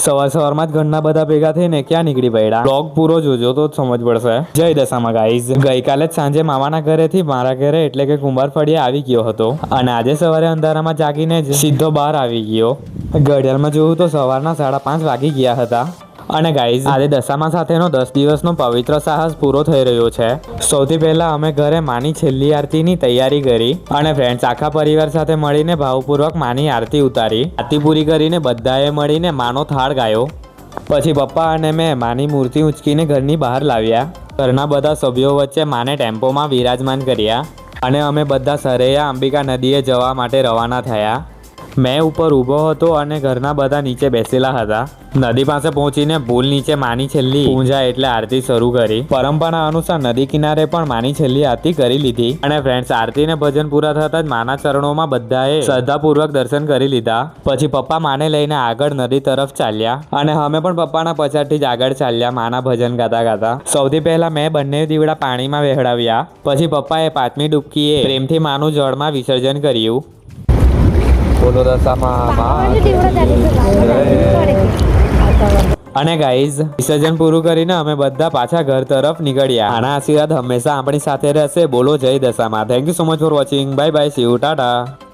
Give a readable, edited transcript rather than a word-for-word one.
સવાર સવારમાં જ ઘરના બધા ભેગા થઈને ક્યાં નીકળી પડ્યા. બ્લોગ પૂરો જોજો તો જ સમજ પડશે. જય દશામાં ગાઈઝ. ગઈકાલે જ સાંજે મામાના ઘરેથી મારા ઘરે એટલે કે કુંભાર ફળિયા આવી ગયો હતો અને આજે સવારે અંધારામાં જાગીને જ સીધો બહાર આવી ગયો. ઘડિયાળમાં જોયું તો સવારના 5:30 વાગી ગયા હતા. અને ગાઈઝ આજે દશામા સાથેનો 10 દિવસનો પવિત્ર સાહસ પૂરો થઈ રહ્યો છે. સૌથી પહેલા અમે ઘરે માની છેલ્લી આરતીની તૈયારી કરી અને ફ્રેન્ડ્સ આખા પરિવાર સાથે મળીને ભાવપૂર્વક માની આરતી ઉતારી. આરતી પૂરી કરીને બધાએ મળીને માનો થાળ ગાયો. પછી પપ્પા અને મેં માની મૂર્તિ ઉંચકીને ઘરની બહાર લાવ્યા. ઘરના બધા સભ્યો વચ્ચે માને ટેમ્પોમાં વિરાજમાન કર્યા અને અમે બધા સરૈયા અંબિકા નદીએ જવા માટે રવાના થયા. મેં ઉપર ઊભો હતો અને ઘરના બધા નીચે બેસેલા હતા. નદી પાસે પહોંચીને પુલ નીચે માની છેલ્લી પૂજા એટલે આરતી શરૂ કરી. પરંપરા અનુસાર નદી કિનારે પણ માની છેલ્લી આરતી કરી લીધી અને ફ્રેન્ડ્સ આરતી ને ભજન પૂરા થતા જ માના ચરણોમાં બધાએ શ્રદ્ધાપૂર્વક દર્શન કરી લીધા. પછી પપ્પા માને લઈને આગળ નદી તરફ ચાલ્યા અને અમે પણ પપ્પાના પછાડથી જ આગળ ચાલ્યા માના ભજન ગાતા ગાતા. સૌથી પહેલા મેં બંને દીવડા પાણીમાં વહેડાવ્યા. પછી પપ્પાએ 5મી ડૂબકીએ પ્રેમથી માનું જળમાં વિસર્જન કર્યું. બોલો દશામાં. અને ગાઈઝ વિસર્જન પૂરું કરીને અમે બધા પાછા ઘર તરફ નીકળ્યા. આના આશીર્વાદ હંમેશા આપણી સાથે રહેશે. બોલો જય દશામાં. Thank you so much for watching. Bye bye. C you. Tata.